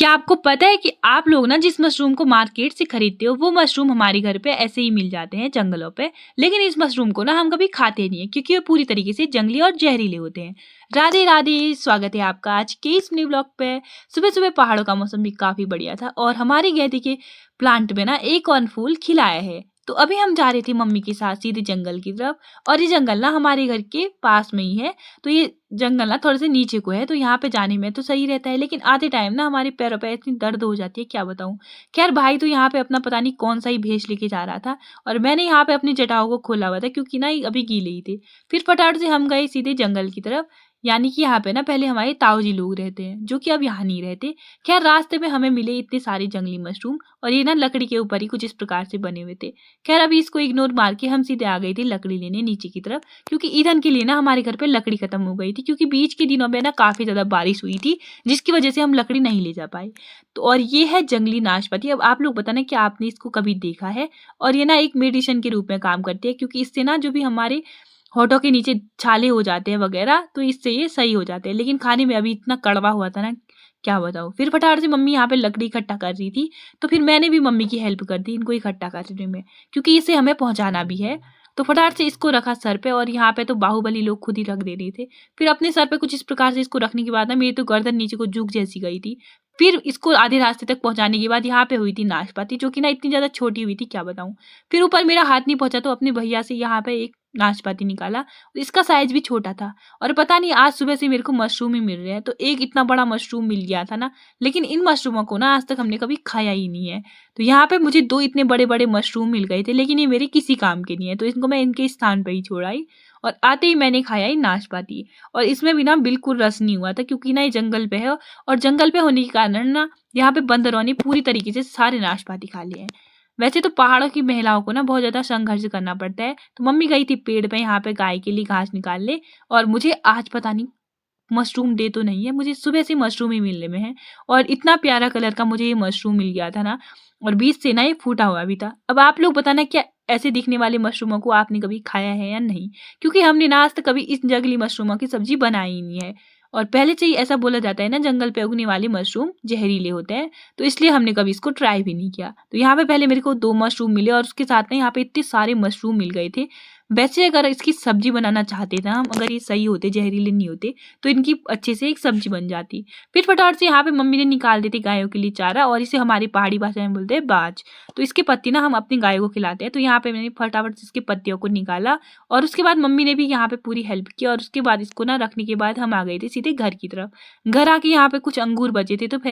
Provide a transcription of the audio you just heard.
क्या आपको पता है कि आप लोग ना जिस मशरूम को मार्केट से खरीदते हो वो मशरूम हमारे घर पे ऐसे ही मिल जाते हैं जंगलों पे। लेकिन इस मशरूम को ना हम कभी खाते नहीं है क्योंकि ये पूरी तरीके से जंगली और जहरीले होते हैं। राधे राधे, स्वागत है आपका आज के इस न्यू ब्लॉग पे। सुबह सुबह पहाड़ों का मौसम भी काफी बढ़िया था और हमारे गेंदे के प्लांट में ना एक और फूल खिलाया है। तो अभी हम जा रहे थे मम्मी के साथ सीधे जंगल की तरफ। और ये जंगल ना हमारे घर के पास में ही है। तो ये जंगल ना थोड़े से नीचे को है, तो यहाँ पे जाने में तो सही रहता है, लेकिन आते टाइम ना हमारे पैरों पे इतनी दर्द हो जाती है क्या बताऊं। खैर भाई तो यहाँ पे अपना पता नहीं कौन सा ही भेष लेके जा रहा था और मैंने यहाँ पे अपनी जटाओं को खोला हुआ था क्योंकि ना ये अभी गीले ही थे। फिर फटाफट से हम गए सीधे जंगल की तरफ। यानी कि यहाँ पे ना पहले हमारे ताऊ जी लोग रहते हैं जो कि अब यहाँ नहीं रहते। खैर रास्ते में हमें मिले इतने सारे जंगली मशरूम और ये ना लकड़ी के ऊपर ही कुछ इस प्रकार से बने हुए थे। खैर अभी इसको इग्नोर मार के हम सीधे आ गए थे लकड़ी लेने नीचे की तरफ, क्योंकि ईंधन के लिए ना हमारे घर पे लकड़ी खत्म हो गई थी क्योंकि बीच के दिनों में ना काफी ज्यादा बारिश हुई थी जिसकी वजह से हम लकड़ी नहीं ले जा पाए। तो और ये है जंगली नाशपाती। अब आप लोग बताना कि आपने इसको कभी देखा है। और ये ना एक मेडिसिन के रूप में काम करती है क्योंकि इससे ना जो भी हमारे होठों के नीचे छाले हो जाते हैं वगैरह, तो इससे ये सही हो जाते हैं। लेकिन खाने में अभी इतना कड़वा हुआ था ना क्या बताऊं। फिर फटाफट से मम्मी यहाँ पे लकड़ी इकट्ठा कर रही थी, तो फिर मैंने भी मम्मी की हेल्प कर दी इनको इकट्ठा करने में क्योंकि इसे हमें पहुंचाना भी है। तो फटाफट से इसको रखा सर पे और यहाँ पे तो बाहुबली लोग खुद ही रख दे रहे थे। फिर अपने सर पे कुछ इस प्रकार से इसको रखने के बाद ना मेरी तो गर्दन नीचे को झुक जैसी गई थी। फिर इसको आधे रास्ते तक पहुंचाने के बाद यहाँ पे हुई थी नाशपाती जो कि ना इतनी ज्यादा छोटी हुई थी क्या बताऊं। फिर ऊपर मेरा हाथ नहीं पहुंचा तो अपने भैया से यहाँ पे एक नाशपाती निकाला। इसका साइज भी छोटा था और पता नहीं आज सुबह से मेरे को मशरूम ही मिल रहे हैं, तो एक इतना बड़ा मशरूम मिल गया था ना। लेकिन इन मशरूमों को ना आज तक हमने कभी खाया ही नहीं है। तो यहाँ पे मुझे दो इतने बड़े बड़े मशरूम मिल गए थे लेकिन ये मेरे किसी काम के नहीं है, तो इनको मैं इनके स्थान पर ही छोड़ाई और आते ही मैंने खाया ही नाशपाती। और इसमें भी ना बिल्कुल रस नहीं हुआ था क्योंकि ना ये जंगल पे है और जंगल पे होने के कारण ना यहाँ पे बंदरों ने पूरी तरीके से सारे नाशपाती खा लिए हैं। वैसे तो पहाड़ों की महिलाओं को ना बहुत ज्यादा संघर्ष करना पड़ता है। तो मम्मी गई थी पेड़ पे यहाँ पे गाय के लिए घास निकालने और मुझे आज पता नहीं मशरूम डे तो नहीं है, मुझे सुबह से मशरूम ही मिलने में है। और इतना प्यारा कलर का मुझे ये मशरूम मिल गया था ना, और बीच से ना ये फूटा हुआ भी था। अब आप लोग बताना क्या ऐसे दिखने वाले मशरूमों को आपने कभी खाया है या नहीं, क्योंकि हमने ना आज तक कभी इस जंगली मशरूमों की सब्जी बनाई ही नहीं है। और पहले से ही ऐसा बोला जाता है ना जंगल पे उगने वाले मशरूम जहरीले होते हैं, तो इसलिए हमने कभी इसको ट्राई भी नहीं किया। तो यहाँ पे पहले मेरे को 2 मशरूम मिले और उसके साथ ना यहाँ पे इतने सारे मशरूम मिल गए थे। वैसे अगर इसकी सब्जी बनाना चाहते थे हम, अगर ये सही होते जहरीले नहीं होते तो इनकी अच्छे से एक सब्जी बन जाती। फिर फटाफट से यहाँ पे मम्मी ने निकाल देती गायों के लिए चारा, और इसे हमारी पहाड़ी भाषा में बोलते हैं बाज। तो इसके पत्ती ना हम अपनी गायों को खिलाते हैं। तो यहाँ पे मैंने फटाफट से इसके पत्तियों को निकाला और उसके बाद मम्मी ने भी यहाँ पे पूरी हेल्प की और उसके बाद इसको ना रखने के बाद हम आ गए थे सीधे घर की तरफ। घर आके यहाँ पे कुछ अंगूर बचे थे तो